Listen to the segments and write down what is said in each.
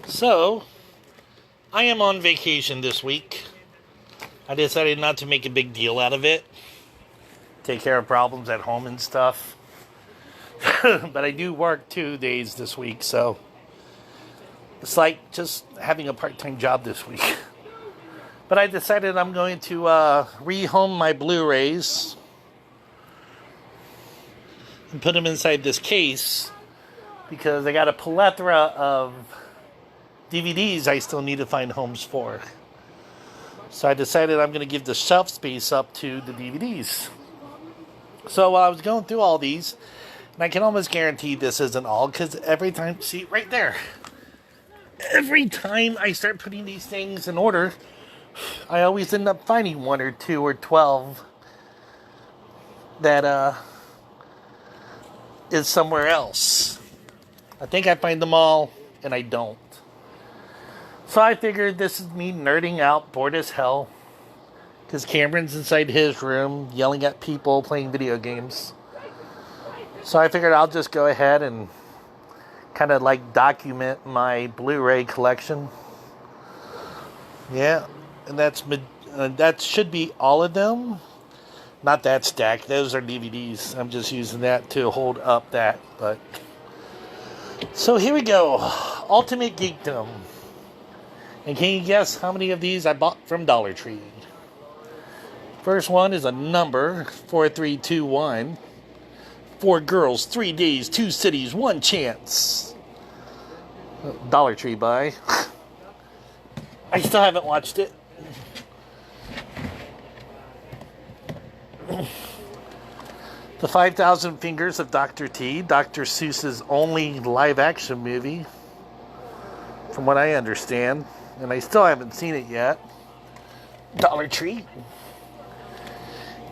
So, I am on vacation this week. I decided not to make a big deal out of it. Take care of problems at home and stuff. But I do work 2 days this week, so it's like just having a part-time job this week. But I decided I'm going to rehome my Blu-rays and put them inside this case because I got a plethora of DVDs I still need to find homes for. So I decided I'm going to give the shelf space up to the DVDs. So I was going through all these, and I can almost guarantee this isn't all, because every time, see right there, every time I start putting these things in order, I always end up finding 1 or 2 or 12 that is somewhere else. I think I find them all, and I don't. So I figured this is me nerding out, bored as hell, because Cameron's inside his room yelling at people playing video games. So I figured I'll just go ahead and kind of like document my Blu Ray collection. Yeah, and that should be all of them. Not that stack, those are DVDs. I'm just using that to hold up that. But so here we go, Ultimate Geekdom. And can you guess how many of these I bought from Dollar Tree? First one is a number, 4321. 4 girls, 3 days, 2 cities, 1 chance. Dollar Tree buy. I still haven't watched it. The 5,000 Fingers of Dr. T, Dr. Seuss's only live-action movie, from what I understand. And I still haven't seen it yet. Dollar Tree.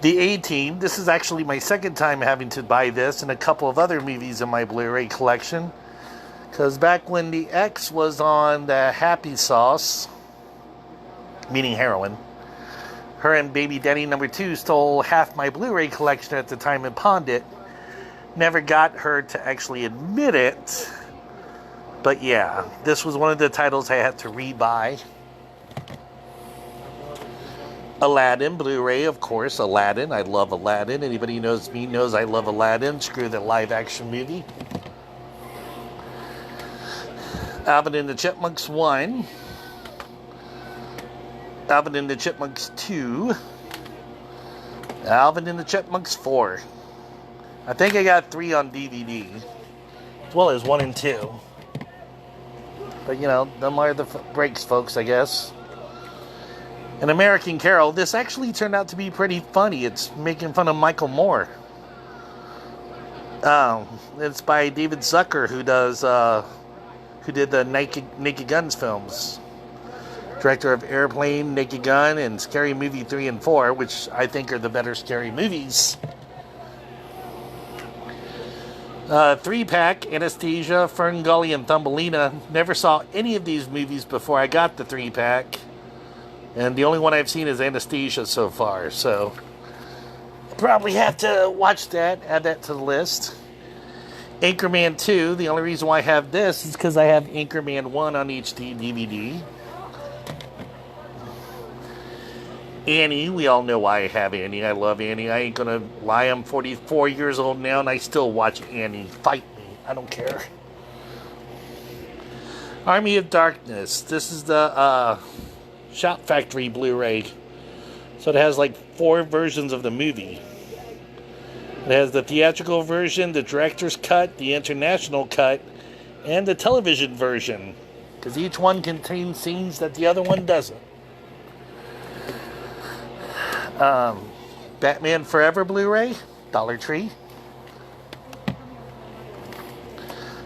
The A-Team. This is actually my second time having to buy this and a couple of other movies in my Blu-ray collection. Because back when the X was on the Happy Sauce, meaning heroin, her and Baby Daddy number 2 stole half my Blu-ray collection at the time and pawned it. Never got her to actually admit it. But yeah, this was one of the titles I had to rebuy. Aladdin, Blu-ray, of course, Aladdin. I love Aladdin. Anybody who knows me knows I love Aladdin. Screw the live-action movie. Alvin and the Chipmunks 1. Alvin and the Chipmunks 2. Alvin and the Chipmunks 4. I think I got 3 on DVD, as well as 1 and 2. But, you know, them are the breaks, folks, I guess. An American Carol. This actually turned out to be pretty funny. It's making fun of Michael Moore. It's by David Zucker, who did the Naked Guns films. Director of Airplane, Naked Gun, and Scary Movie 3 and 4, which I think are the better scary movies. 3-pack, Anastasia, Ferngully, and Thumbelina. Never saw any of these movies before I got the 3-pack. And the only one I've seen is Anastasia so far. So, I'll probably have to watch that, add that to the list. Anchorman 2. The only reason why I have this is because I have Anchorman 1 on each DVD. Annie, we all know why I have Annie. I love Annie. I ain't gonna lie, I'm 44 years old now and I still watch Annie. Fight me. I don't care. Army of Darkness. This is the Shop Factory Blu-ray. So it has like 4 versions of the movie. It has the theatrical version, the director's cut, the international cut, and the television version. Because each one contains scenes that the other one doesn't. Batman Forever Blu-ray, Dollar Tree.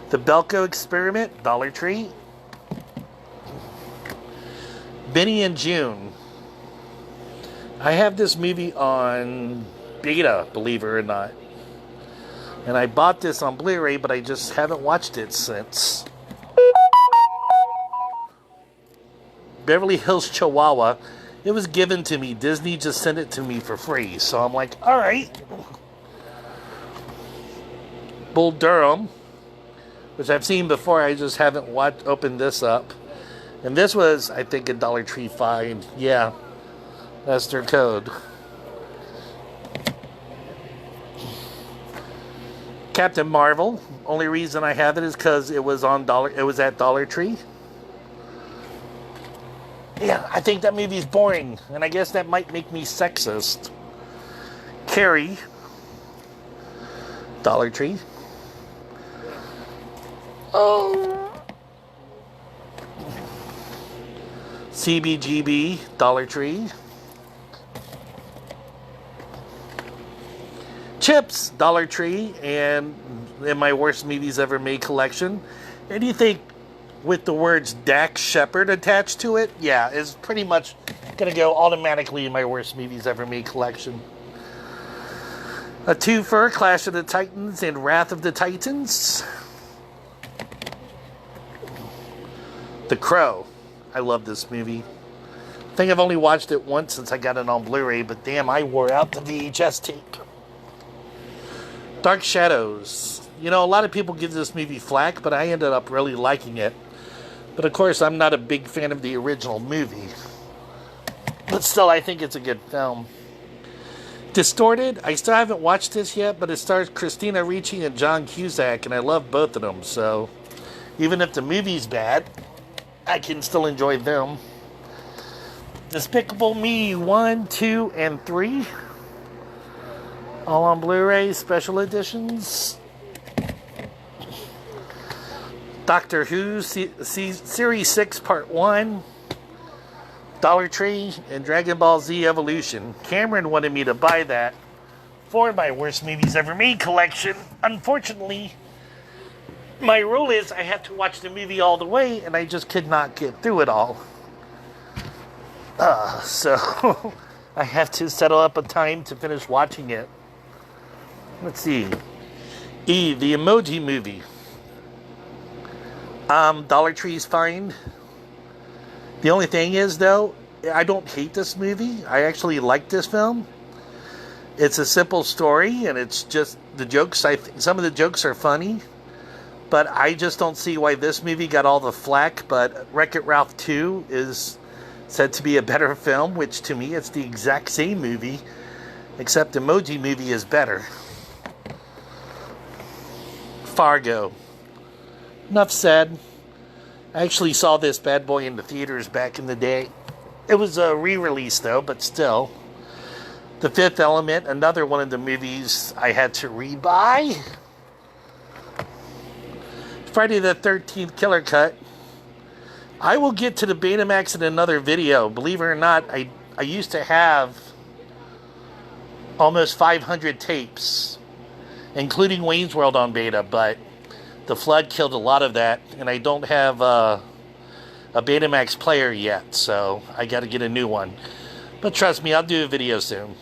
The Belko Experiment, Dollar Tree. Benny and June. I have this movie on beta, believe it or not. And I bought this on Blu-ray, but I just haven't watched it since. Beverly Hills Chihuahua. It was given to me. Disney just sent it to me for free. So I'm like, alright. Bull Durham, which I've seen before. I just haven't opened this up. And this was, I think, a Dollar Tree find. Yeah, that's their code. Captain Marvel. Only reason I have it is because it was at Dollar Tree. Yeah, I think that movie's boring, and I guess that might make me sexist. Carrie. Dollar Tree. Oh. CBGB, Dollar Tree. Chips, Dollar Tree, and in my worst movies ever made collection. And you think with the words Dax Shepard attached to it, yeah, it's pretty much gonna go automatically in my worst movies ever made collection. A twofer, Clash of the Titans and Wrath of the Titans. The Crow. I love this movie. I think I've only watched it once since I got it on Blu Ray, but damn, I wore out the VHS tape. Dark Shadows. You know, a lot of people give this movie flack, but I ended up really liking it. But of course, I'm not a big fan of the original movie. But still, I think it's a good film. Distorted. I still haven't watched this yet, but it stars Christina Ricci and John Cusack, and I love both of them. So, even if the movie's bad, I can still enjoy them. Despicable Me 1, 2, and 3. All on Blu-ray, special editions. Doctor Who, Series 6, Part 1. Dollar Tree, and Dragon Ball Z Evolution. Cameron wanted me to buy that for my worst movies ever made collection. Unfortunately, my rule is I have to watch the movie all the way, and I just could not get through it all. So I have to settle up a time to finish watching it. Let's see. E, the Emoji Movie. Dollar Tree's fine. The only thing is, though, I don't hate this movie. I actually like this film. It's a simple story, and it's just the jokes. Some of the jokes are funny, but I just don't see why this movie got all the flack. But Wreck-It Ralph 2 is said to be a better film, which to me, it's the exact same movie, except Emoji Movie is better. Fargo. Enough said. I actually saw this bad boy in the theaters back in the day. It was a re-release though, but still. The Fifth Element, another one of the movies I had to rebuy. Friday the 13th Killer Cut. I will get to the Betamax in another video. Believe it or not, I used to have almost 500 tapes, including Wayne's World on beta, but the flood killed a lot of that, and I don't have a Betamax player yet, so I got to get a new one. But trust me, I'll do a video soon.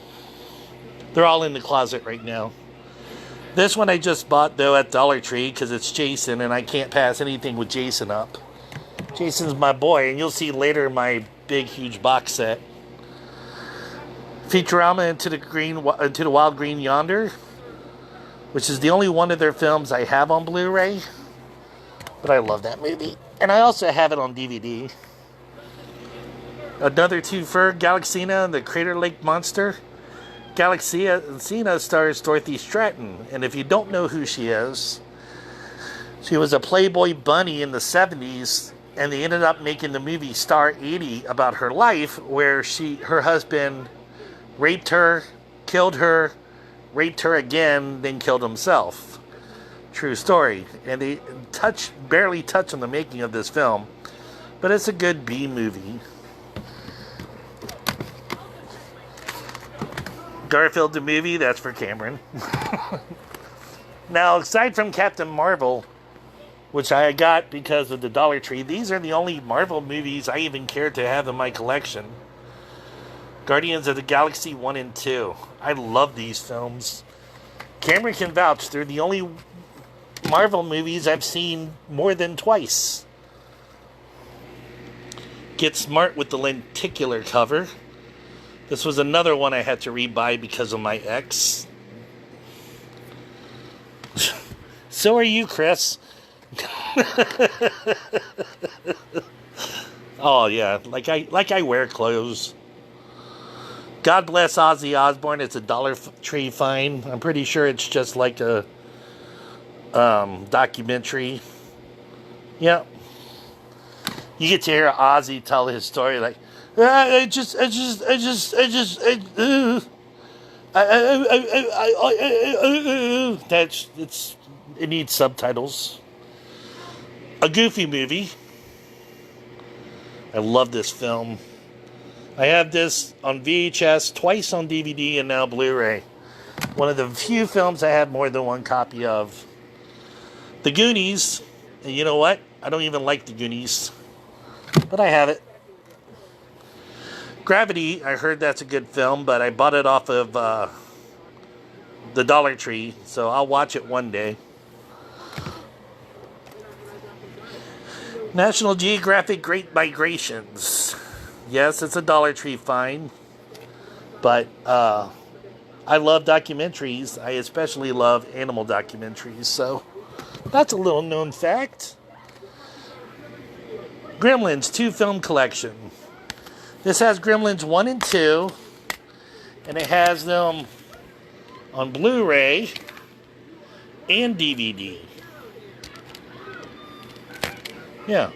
They're all in the closet right now. This one I just bought, though, at Dollar Tree, because it's Jason, and I can't pass anything with Jason up. Jason's my boy, and you'll see later my big, huge box set. Futurama Into the Wild Green Yonder, which is the only one of their films I have on Blu-ray. But I love that movie. And I also have it on DVD. Another twofer, Galaxina and the Crater Lake Monster. Galaxina stars Dorothy Stratton. And if you don't know who she is, she was a Playboy bunny in the 70s. And they ended up making the movie Star 80 about her life, where her husband raped her, killed her, raped her again, then killed himself. True story. And they barely touch on the making of this film. But it's a good B movie. Garfield the movie, that's for Cameron. Now, aside from Captain Marvel, which I got because of the Dollar Tree, these are the only Marvel movies I even care to have in my collection. Guardians of the Galaxy 1 and 2. I love these films. Cameron can vouch. They're the only Marvel movies I've seen more than twice. Get smart with the lenticular cover. This was another one I had to rebuy because of my ex. So are you, Chris. Oh yeah, like I wear clothes. God bless Ozzy Osbourne. It's a Dollar Tree fine. I'm pretty sure it's just like a documentary. Yeah, you get to hear Ozzy tell his story like, it needs subtitles. A Goofy movie. I love this film. I have this on VHS, twice on DVD, and now Blu-ray. One of the few films I have more than one copy of. The Goonies. And you know what? I don't even like The Goonies. But I have it. Gravity, I heard that's a good film, but I bought it off of the Dollar Tree, so I'll watch it one day. National Geographic Great Migrations. Yes, it's a Dollar Tree find, but I love documentaries. I especially love animal documentaries, so that's a little known fact. Gremlins 2 film collection. This has Gremlins 1 and 2, and it has them on Blu-ray and DVD. Yeah.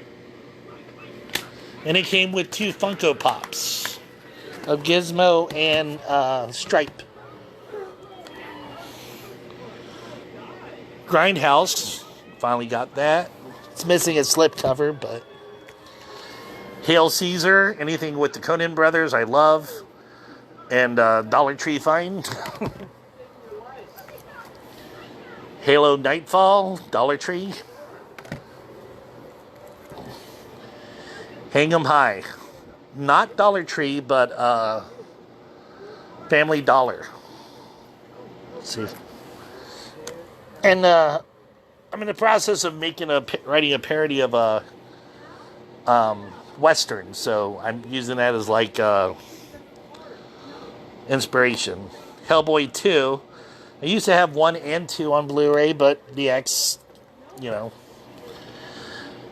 And it came with 2 Funko Pops of Gizmo and Stripe. Grindhouse. Finally got that. It's missing a slipcover, but Hail Caesar. Anything with the Coen brothers, I love. And Dollar Tree find. Halo Nightfall, Dollar Tree. Hang 'em High. Not Dollar Tree, but Family Dollar. Let's see. And I'm in the process of writing a parody of a Western, so I'm using that as like inspiration. Hellboy 2. I used to have 1 and 2 on Blu-ray, but the X,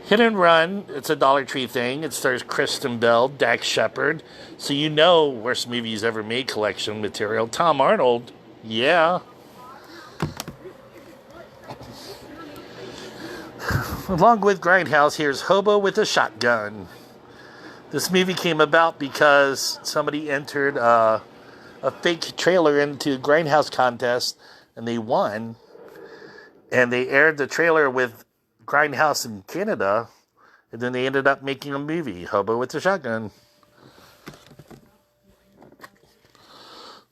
Hit and Run, it's a Dollar Tree thing. It stars Kristen Bell, Dax Shepard. So worst movies ever made collection material. Tom Arnold, yeah. Along with Grindhouse, here's Hobo with a Shotgun. This movie came about because somebody entered a fake trailer into Grindhouse contest, and they won. And they aired the trailer with Grindhouse in Canada, and then they ended up making a movie, Hobo with a Shotgun.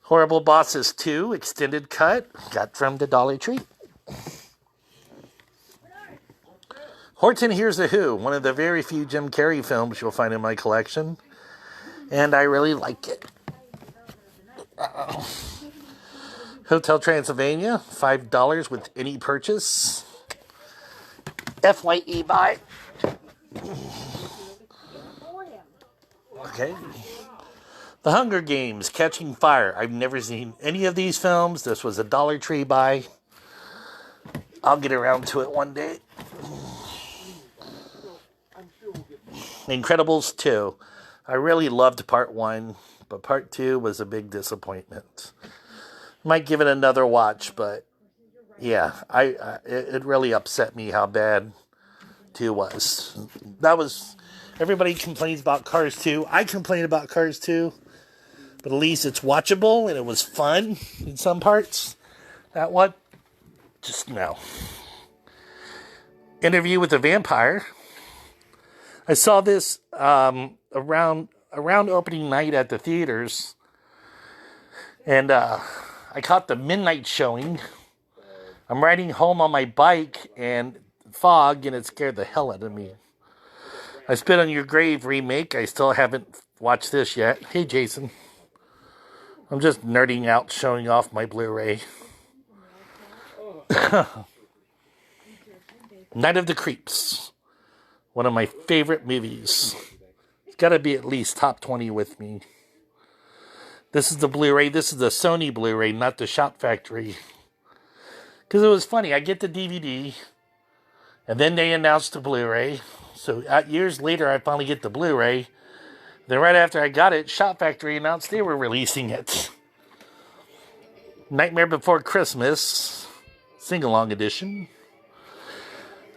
Horrible Bosses 2, extended cut, got from the Dollar Tree. Horton Hears the Who, one of the very few Jim Carrey films you'll find in my collection, and I really like it. Hotel Transylvania, $5 with any purchase. FYE buy. Okay. The Hunger Games, Catching Fire. I've never seen any of these films. This was a Dollar Tree buy. I'll get around to it one day. Incredibles 2. I really loved part 1, but part 2 was a big disappointment. Might give it another watch, but yeah, it really upset me how bad 2 was. Everybody complains about Cars 2. I complain about Cars 2, but at least it's watchable and it was fun in some parts. That one, just no. Interview with a Vampire. I saw this around opening night at the theaters, and I caught the midnight showing. I'm riding home on my bike and fog, and it scared the hell out of me. I Spit on Your Grave remake. I still haven't watched this yet. Hey, Jason. I'm just nerding out, showing off my Blu-ray. Night of the Creeps. One of my favorite movies. It's got to be at least top 20 with me. This is the Blu-ray. This is the Sony Blu-ray, not the Shop Factory. Because it was funny. I get the DVD, And then they announced the Blu-ray. So years later, I finally get the Blu-ray. Then right after I got it, Shop Factory announced they were releasing it. Nightmare Before Christmas, sing-along edition.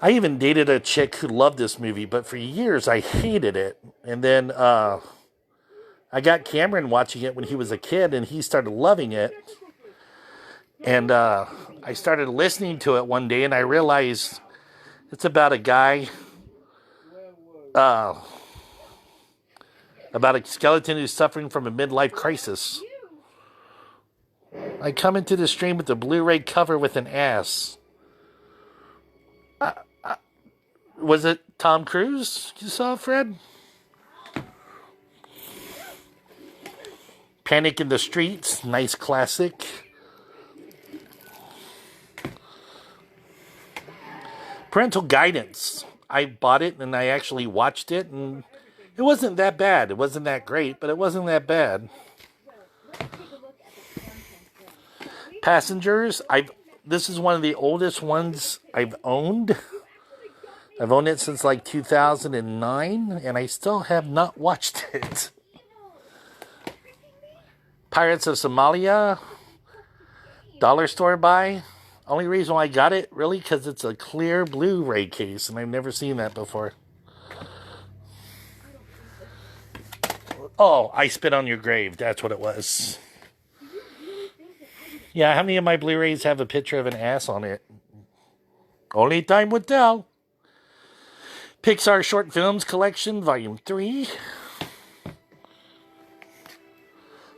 I even dated a chick who loved this movie, but for years I hated it. And then I got Cameron watching it when he was a kid, and he started loving it. And I started listening to it one day, and I realized it's about a guy, about a skeleton who's suffering from a midlife crisis. I come into the stream with a Blu-ray cover with an ass. Was it Tom Cruise you saw, Fred? Panic in the Streets, nice classic. Parental Guidance. I bought it and I actually watched it, and it wasn't that bad. It wasn't that great, but it wasn't that bad. Passengers. This is one of the oldest ones I've owned. I've owned it since like 2009, and I still have not watched it. Pirates of Somalia. Dollar store buy. Only reason why I got it, really, because it's a clear Blu-ray case, and I've never seen that before. Oh, I Spit on Your Grave. That's what it was. Yeah, how many of my Blu-rays have a picture of an ass on it? Only time would tell. PIXAR Short Films Collection, Volume 3.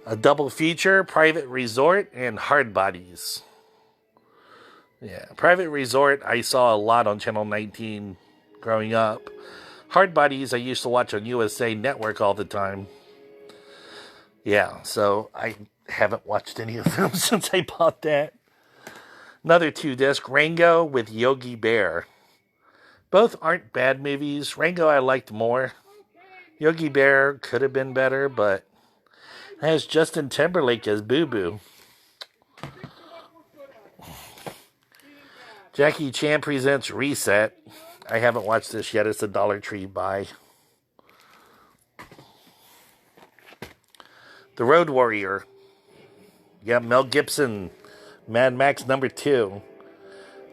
A double feature, Private Resort and Hard Bodies. Yeah, Private Resort I saw a lot on Channel 19 growing up. Hard Bodies I used to watch on USA Network all the time. Yeah, so I haven't watched any of them since I bought that. Another 2-disc, Rango with Yogi Bear. Both aren't bad movies. Rango I liked more. Yogi Bear could have been better, but it has Justin Timberlake as Boo Boo. Jackie Chan Presents Reset. I haven't watched this yet. It's a Dollar Tree buy. The Road Warrior. Yeah, Mel Gibson. Mad Max #2.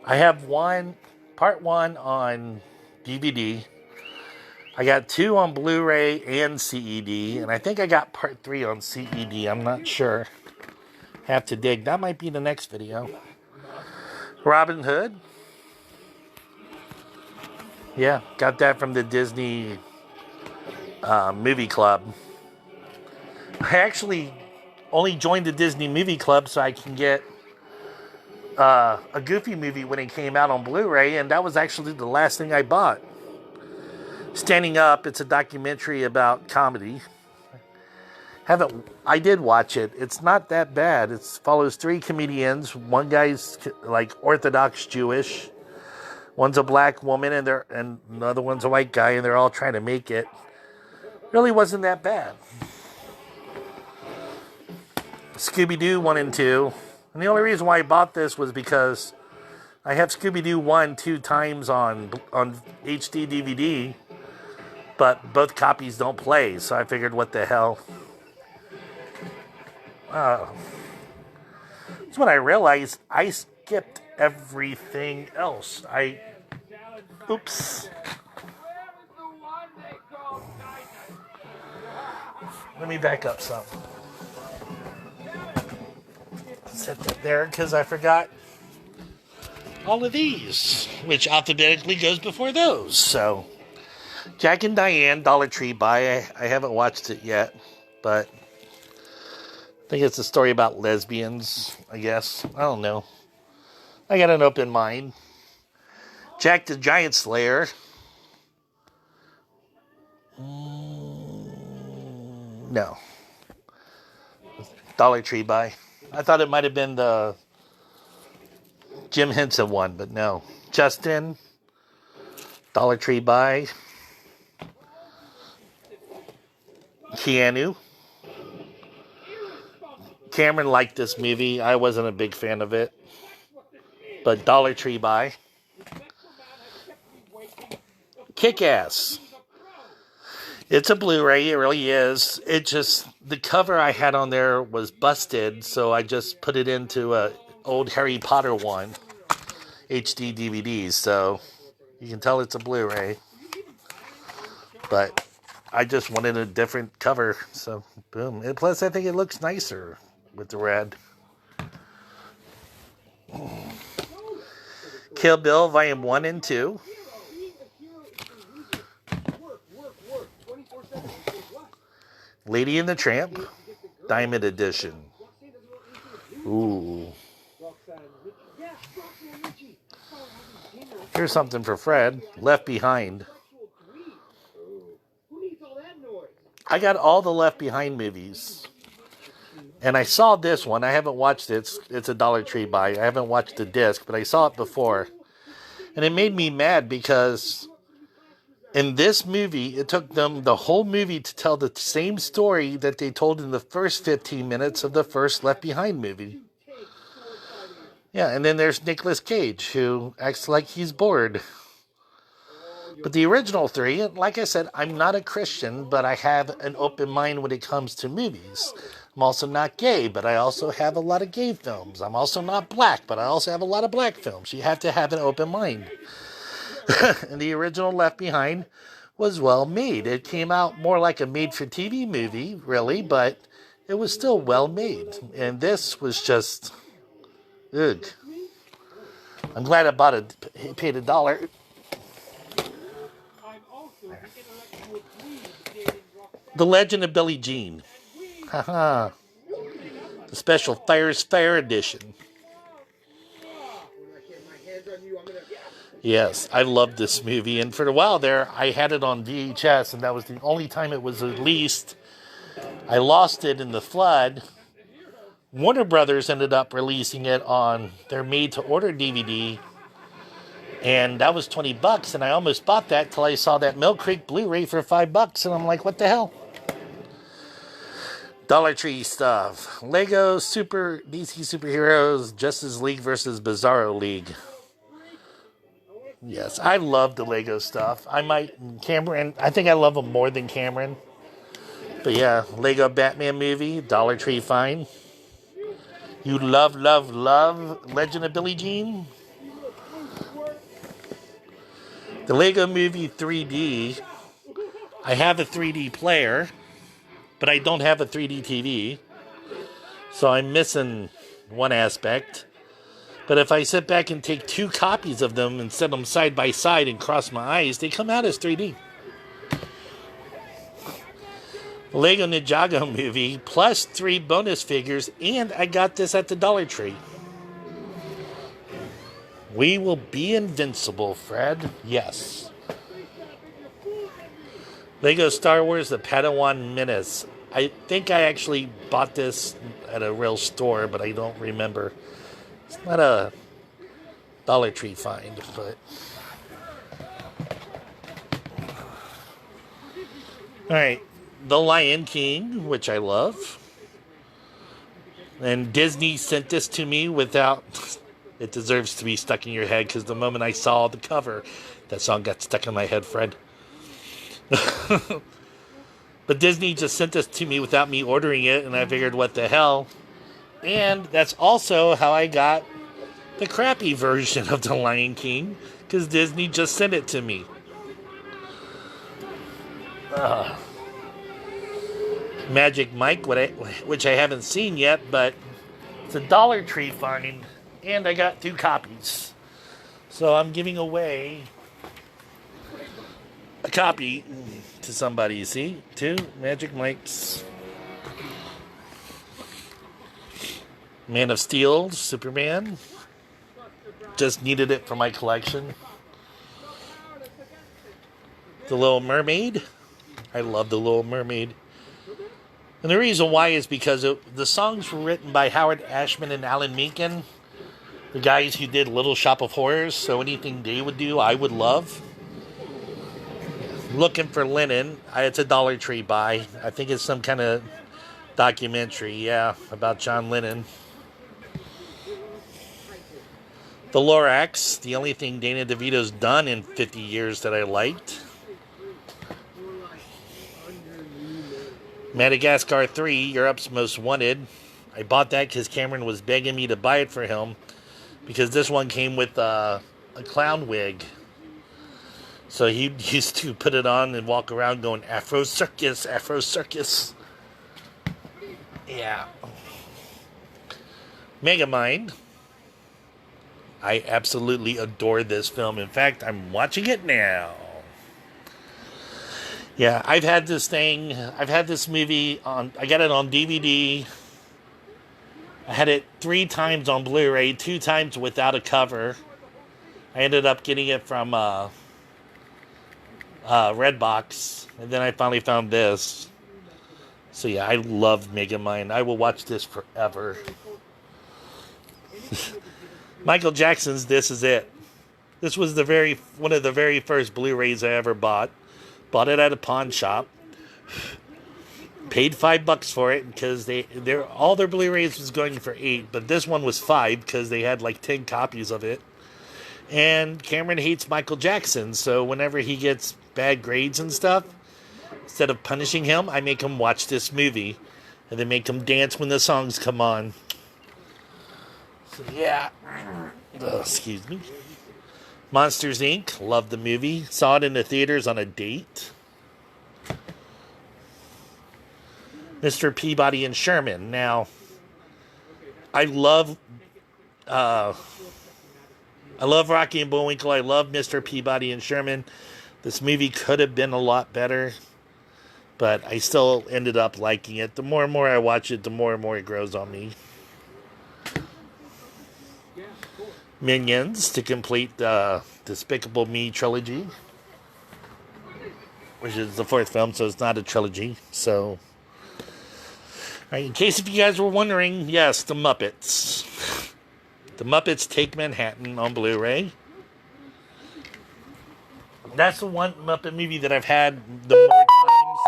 I have part 1 on DVD. I got 2 on Blu-ray and CED. And I think I got part 3 on CED. I'm not sure. Have to dig. That might be the next video. Robin Hood. Yeah, got that from the Disney movie club. I actually only joined the Disney movie club so I can get a Goofy movie when it came out on Blu-ray, and that was actually the last thing I bought. Standing Up, it's a documentary about comedy. I did watch it. It's not that bad. It follows 3 comedians. One guy's like Orthodox Jewish. One's a black woman, and another one's a white guy, and they're all trying to make it. Really wasn't that bad. Scooby-Doo 1 and 2. And the only reason why I bought this was because I have Scooby-Doo 1 2 times on HD DVD, but both copies don't play, so I figured, what the hell. That's when I realized I skipped everything else. Oops. Let me back up some. Set that there because I forgot all of these, which alphabetically goes before those. So, Jack and Diane, Dollar Tree buy. I haven't watched it yet, but I think it's a story about lesbians, I guess. I don't know. I got an open mind. Jack the Giant Slayer. No. Dollar Tree buy. I thought it might have been the Jim Henson one, but no. Justin. Dollar Tree buy. Keanu. Cameron liked this movie. I wasn't a big fan of it. But Dollar Tree buy. Kick-Ass. It's a Blu-ray, it really is. It just, the cover I had on there was busted, so I just put it into a old Harry Potter one, HD DVDs, so you can tell it's a Blu-ray. But I just wanted a different cover, so boom. And plus, I think it looks nicer with the red. Kill Bill Volume 1 and 2. Lady and the Tramp, Diamond Edition. Ooh. Here's something for Fred. Left Behind. I got all the Left Behind movies. And I saw this one. I haven't watched it. It's a Dollar Tree buy. I haven't watched the disc, but I saw it before. And it made me mad because in this movie, it took them the whole movie to tell the same story that they told in the first 15 minutes of the first Left Behind movie. Yeah, and then there's Nicolas Cage, who acts like he's bored. But the original three, like I said, I'm not a Christian, but I have an open mind when it comes to movies. I'm also not gay, but I also have a lot of gay films. I'm also not black, but I also have a lot of black films. You have to have an open mind. And the original Left Behind was well made. It came out more like a made-for-TV movie, really, but it was still well made. And this was just, ugh. I'm glad I bought it, paid $1. The Legend of Billie Jean. Haha. The special Fire's Fire edition. Yes, I loved this movie. And for a while there, I had it on VHS, and that was the only time it was released. I lost it in the flood. Warner Brothers ended up releasing it on their made-to-order DVD. And that was $20, and I almost bought that till I saw that Mill Creek Blu-ray for $5, and I'm like, what the hell? Dollar Tree stuff. Lego Super DC Superheroes Justice League versus Bizarro League. Yes, I love the Lego stuff. Cameron, I think I love them more than Cameron. But yeah, Lego Batman movie, Dollar Tree fine. You love Legend of Billie Jean? The Lego Movie 3D. I have a 3D player, but I don't have a 3D TV. So I'm missing one aspect. But if I sit back and take 2 copies of them and set them side by side and cross my eyes, they come out as 3D. The Lego Ninjago movie, plus 3 bonus figures, and I got this at the Dollar Tree. We will be invincible, Fred. Yes. Lego Star Wars The Padawan Menace. I think I actually bought this at a real store, but I don't remember. It's not a Dollar Tree find, but... Alright. The Lion King, which I love. And Disney sent this to me without... It deserves to be stuck in your head, because the moment I saw the cover, that song got stuck in my head, Fred. But Disney just sent this to me without me ordering it, and I figured, what the hell? And that's also how I got the crappy version of The Lion King, because Disney just sent it to me. Magic Mike, which I haven't seen yet, but it's a Dollar Tree find, and I got 2 copies. So I'm giving away a copy to somebody, you see? 2 Magic Mikes. Man of Steel, Superman. Just needed it for my collection. The Little Mermaid. I love The Little Mermaid. And the reason why is because the songs were written by Howard Ashman and Alan Menken, the guys who did Little Shop of Horrors, so anything they would do, I would love. Looking for Linen. It's a Dollar Tree buy. I think it's some kind of documentary, yeah, about John Lennon. The Lorax, the only thing Dana DeVito's done in 50 years that I liked. Madagascar 3, Europe's Most Wanted. I bought that because Cameron was begging me to buy it for him, because this one came with a clown wig. So he used to put it on and walk around going, Afro Circus, Afro Circus. Yeah. Megamind. I absolutely adore this film. In fact, I'm watching it now. Yeah, I've had this movie I got it on DVD. I had it 3 times on Blu Ray, 2 times without a cover. I ended up getting it from Redbox, and then I finally found this. So yeah, I love Megamind. I will watch this forever. Michael Jackson's This Is It. This was one of the very first Blu-rays I ever bought. Bought it at a pawn shop. Paid $5 for it because all their Blu-rays was going for $8, but this one was $5 because they had like 10 copies of it. And Cameron hates Michael Jackson, so whenever he gets bad grades and stuff, instead of punishing him, I make him watch this movie, and then make him dance when the songs come on. So yeah. Excuse me. Monsters, Inc. Loved the movie. Saw it in the theaters on a date. Mr. Peabody and Sherman. Now, I love Rocky and Bullwinkle. I love Mr. Peabody and Sherman. This movie could have been a lot better, but I still ended up liking it. The more and more I watch it, the more and more it grows on me. Minions to complete the Despicable Me trilogy, which is the 4th film, so it's not a trilogy. So, right, in case if you guys were wondering, yes, The Muppets. The Muppets Take Manhattan on Blu-ray. That's the one Muppet movie that I've had the more times.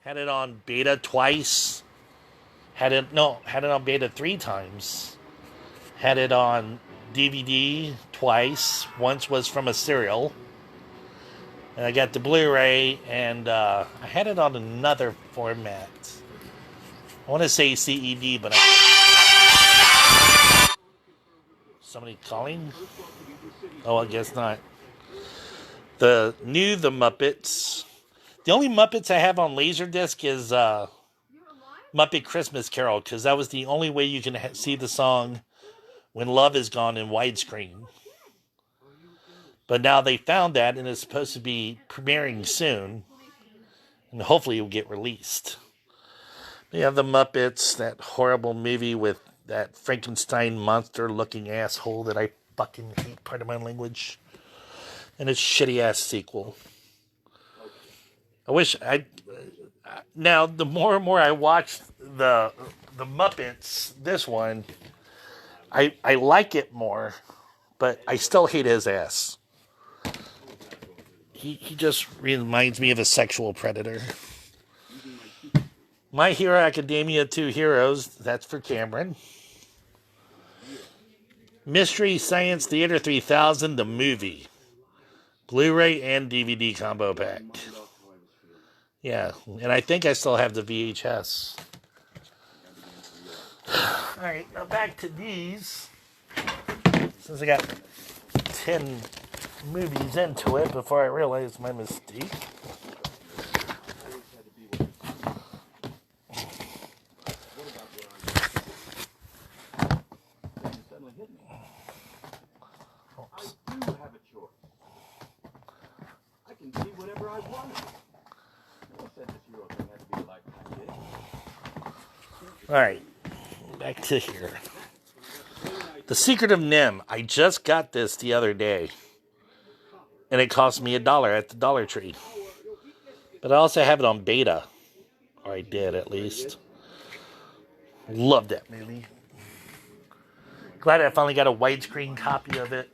Had it on beta twice. Had it on beta 3 times. Had it on DVD twice. Once was from a serial. And I got the Blu-ray, and I had it on another format. I want to say CED, but somebody calling? Oh, I guess not. The Muppets. The only Muppets I have on Laserdisc is Muppet Christmas Carol, because that was the only way you can see the song When Love Is Gone in widescreen. But now they found that, and it's supposed to be premiering soon, and hopefully it will get released. They have the Muppets, that horrible movie with that Frankenstein monster-looking asshole that I fucking hate, pardon my language, and its shitty-ass sequel. Now, the more and more I watch the Muppets, this one, I like it more, but I still hate his ass. He just reminds me of a sexual predator. My Hero Academia 2 Heroes, that's for Cameron. Mystery Science Theater 3000, the movie. Blu-ray and DVD combo pack. Yeah, and I think I still have the VHS. Alright, now back to these. Since I got 10 movies into it before I realized my mistake. Alright, back to here. The Secret of Nim. I just got this the other day. And it cost me $1 at the Dollar Tree. But I also have it on beta. Or I did, at least. Love that movie. Glad I finally got a widescreen copy of it.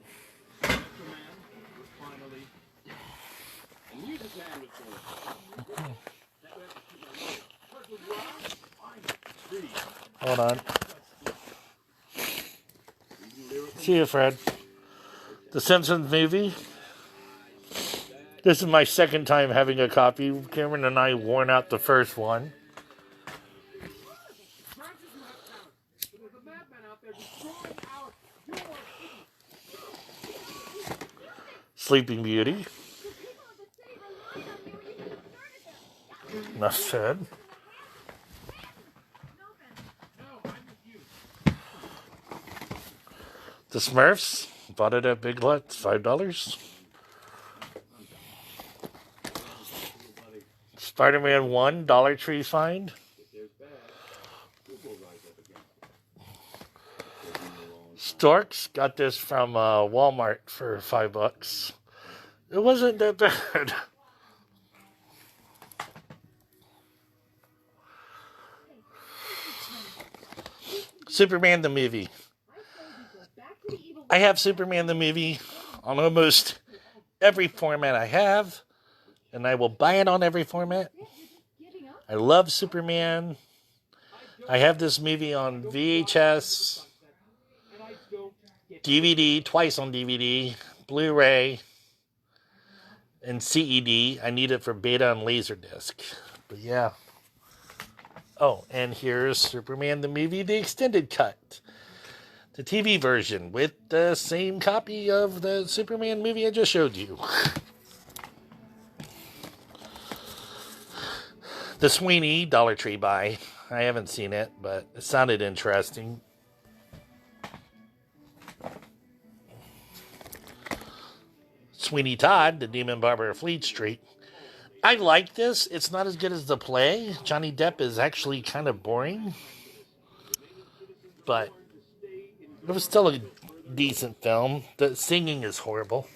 Hold on. See you, Fred. The Simpsons movie. This is my second time having a copy. Cameron and I worn out the first one. Sleeping Beauty. Enough said. The Smurfs. Bought it at Big Lots, $5. Spider-Man 1, Dollar Tree find. Storks. Got this from Walmart for $5. It wasn't that bad. Superman the movie. I have Superman the movie on almost every format I have, and I will buy it on every format. I love Superman. I have this movie on VHS, DVD, twice on DVD, Blu Ray, and CED. I need it for beta and Laserdisc. But yeah. Oh, and here's Superman the movie, the extended cut. The TV version with the same copy of the Superman movie I just showed you. The Sweeney Dollar Tree buy. I haven't seen it, but it sounded interesting. Sweeney Todd, the Demon Barber of Fleet Street. I like this. It's not as good as the play. Johnny Depp is actually kind of boring. But it was still a decent film. The singing is horrible.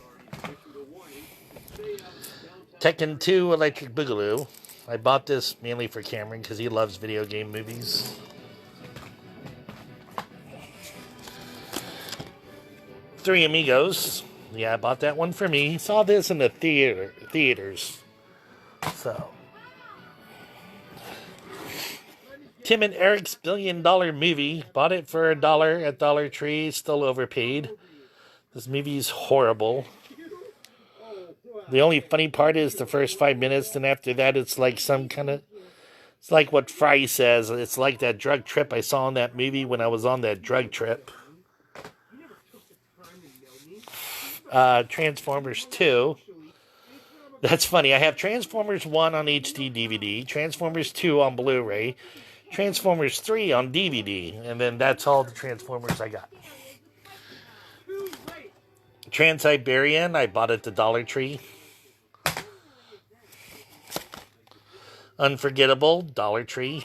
Tekken 2 Electric Boogaloo. I bought this mainly for Cameron because he loves video game movies. Three Amigos. Yeah, I bought that one for me. Saw this in the theaters. So. Tim and Eric's $1 billion movie. Bought it for $1 at Dollar Tree. Still overpaid. This movie's horrible. The only funny part is the first 5 minutes, and after that it's like some kind of... It's like what Fry says. It's like that drug trip I saw in that movie when I was on that drug trip. Transformers 2. That's funny. I have Transformers 1 on HD DVD. Transformers 2 on Blu Ray. Transformers 3 on DVD. And then that's all the Transformers I got. Trans-Siberian, I bought at the Dollar Tree. Unforgettable, Dollar Tree.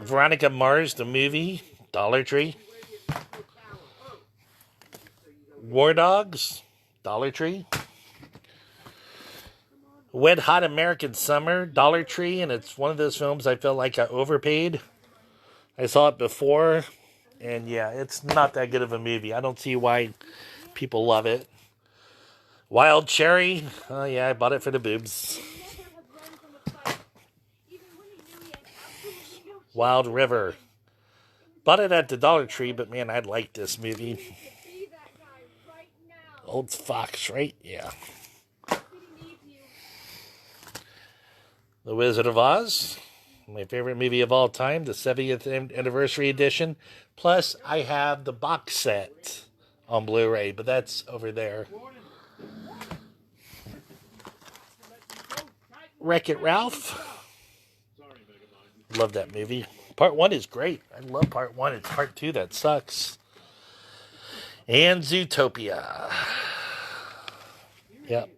Veronica Mars, the movie, Dollar Tree. War Dogs, Dollar Tree. Wet Hot American Summer, Dollar Tree, and it's one of those films I felt like I overpaid. I saw it before, and yeah, it's not that good of a movie. I don't see why people love it. Wild Cherry, oh yeah, I bought it for the boobs. Wild River. Bought it at the Dollar Tree, but man, I like this movie. Old Fox, right? Yeah. The Wizard of Oz. My favorite movie of all time, the 70th anniversary edition. Plus, I have the box set on Blu Ray, but that's over there. Wreck-It Ralph. Love that movie. Part 1 is great. I love Part 1. It's Part 2 that sucks. And Zootopia. Yep.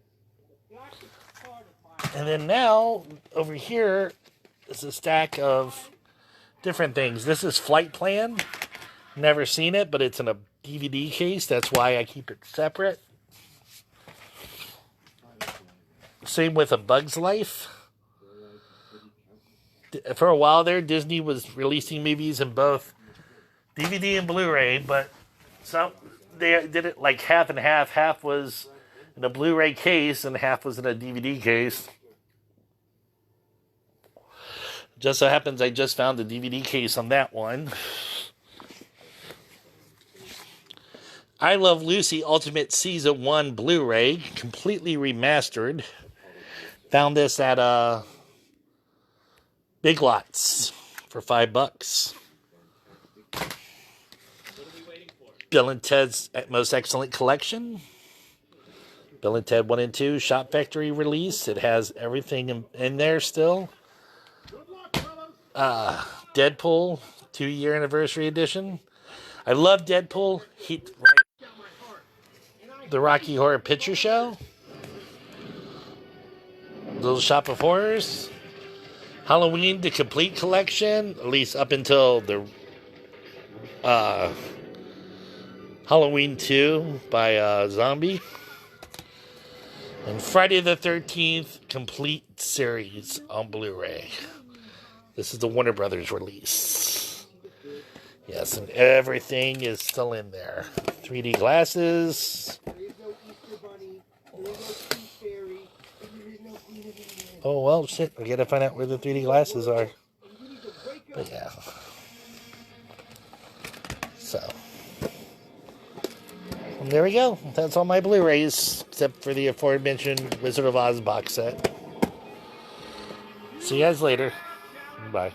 And then now, over here is a stack of different things. This is Flight Plan. Never seen it, but it's in a DVD case. That's why I keep it separate. Same with A Bug's Life. For a while there, Disney was releasing movies in both DVD and Blu-ray, but some they did it like half and half. Half was in a Blu-ray case and half was in a DVD case. Just so happens I just found the DVD case on that one. I Love Lucy Ultimate Season 1 Blu-ray, completely remastered. Found this at Big Lots for $5. Bill and Ted's Most Excellent Collection. Bill and Ted 1 and 2 Shop Factory release. It has everything in there still. Deadpool 2-year anniversary edition. I love Deadpool. The Rocky Horror Picture Show. Little Shop of Horrors. Halloween The Complete Collection, at least up until the Halloween 2 by Zombie. And Friday the 13th Complete Series on Blu-ray. This is the Warner Brothers release. Yes, and everything is still in there. 3D glasses. Oh, well, shit. I gotta find out where the 3D glasses are. But yeah. So. And there we go. That's all my Blu-rays, except for the aforementioned Wizard of Oz box set. See you guys later. Bye.